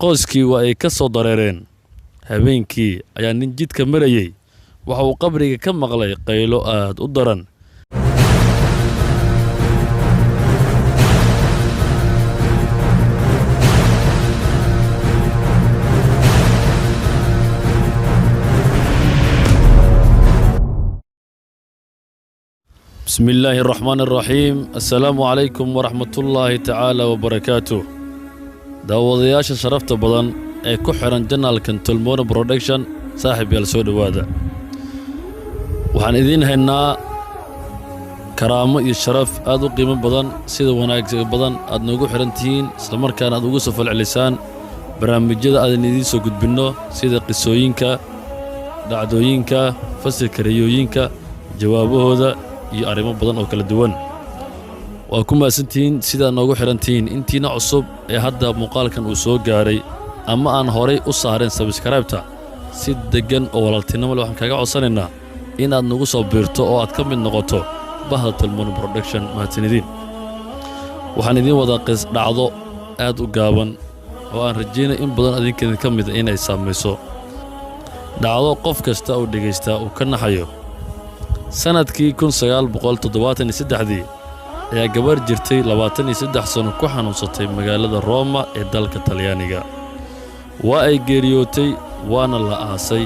qoyskii waa ay ka soo dareereen habeenkii ayaa nin jidka marayay waxa uu qabriga ka maqlay qaylo aad u daran. بسم الله الرحمن الرحيم. السلام عليكم ورحمة الله تعالى وبركاته. داودياش شرفت بدن ee ku xiran janaalkan Tulmoone Production saaxiib yal soo dhawaada. Waxaan idin haynaa karaamo iyo sharaf aad u qiimo badan sida wanaagsan badan aad noogu xirantihiin isla markaana aad ugu soo falcelisaan barnaamijyada aad idin soo gudbino sida qisooyinka, dhacdooyinka, fasalka riyooyinka, jawaabahooda iyo arrimo badan oo kala duwan. waa ku maasantiin sida noogu xirantihiin intiina cusub ee hadda muuqaalkan uu soo gaaray ama aan horay u saareen subscribe-ta si degan oo walaaltinimo leh waxaan kaga codsanaynaa in aad nagu soo biirto oo aad ka mid noqoto bahda Tulmoone Production. mahadsanidin. waxaan idin wadaa dhacdo aad u gaaban oo aan rajeynay in badan adinkeeda ka mid inay saamayso. dhacdo qof kasta oo dhageysta uu ka naxayo. sanadkii 1973 ayaa gabar jirtay 23 sano ku xanuunsatay magaalada Roma ee dalka Talyaaniga. waa ay geeriyootay waana la aasay.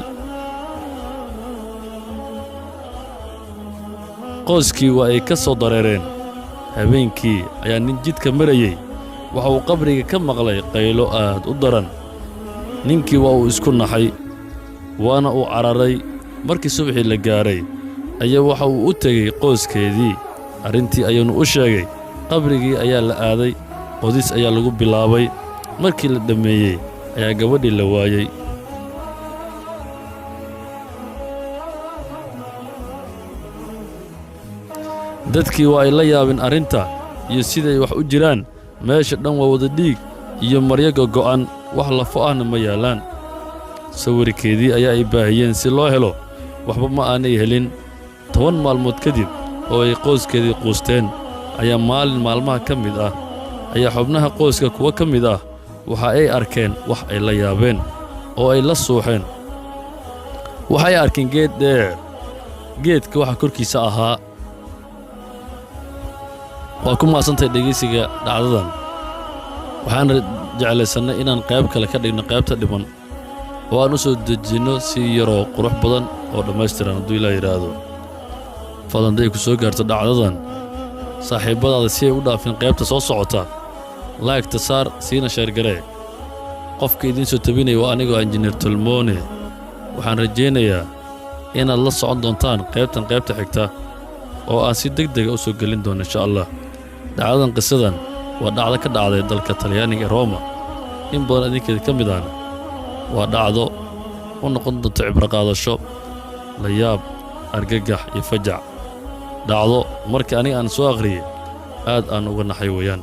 qoyskii waa ay ka soo dareereen habeenkii ayaa nin jidka marayay waxa uu qabriga ka maqlay qaylo aad u daran. ninkii waa uu isku naxay waana uu cararay. markii subaxii la gaaray ayaa waxa uu u tegey qoyskeedii. arrintii ayuunu u sheegay. qabrigii ayaa la aaday. qodis ayaa lagu bilaabay. markii la dhammeeyey ayaa gabadhii la waayey. dadkii waa ay la yaabeen arrinta iyo siday wax u jiraan. meesha dhan waa wada dhiig iyo maryo go'an, wax lafo ahna ma yaalaan. sawirkeedii ayaa ay baahiyeen si loo helo. waxba ma aanay helin. 10 maalmood kadib oo ay qoyskeedii quusteen ayaa maalin maalmaha ka mid ah ayaa xubnaha qoyska kuwa ka mid ah waxa ay arkeen wax ay la yaabeen oo ay la suuxeen. waxay arkeen geed dheer. geedka waxa korkiisa ahaa. waa ku maasantay dhegeysiga dhacdadan. waxaan jeclaysanay inaan qayb kale ka dhigno qaybta dhiman oo aan u soo dejinno si yaroo qurux badan oo dhammaystiran hadduu ilaa yidhaahdo. fadlan day ku soo gaarto dhacdadan saaxiibbadaada si ay u dhaafin qaybta soo socota. laagta saar siina sheergaree. qofka idiin soo tabinaya waa anigoo injineer Tulmoone. waxaan rajaynayaa inaad la socon doontaan qaybta xigta oo aan si degdega u soo gelin doono insha Allah. dhacdadan qisadan waa dhacdo ka dhacday dalka Talyaaniga ee Roma. in badan adinkeeda ka mid ahna waa dhacdo u noqon doonta cibro qaadasho, la yaab, argagax iyo fajac. dhacdo markii aniga aan soo akhriyay aad aan uga naxay weeyaan.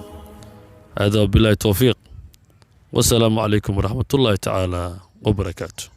هذا بالله التوفيق والسلام عليكم ورحمة الله تعالى وبركاته.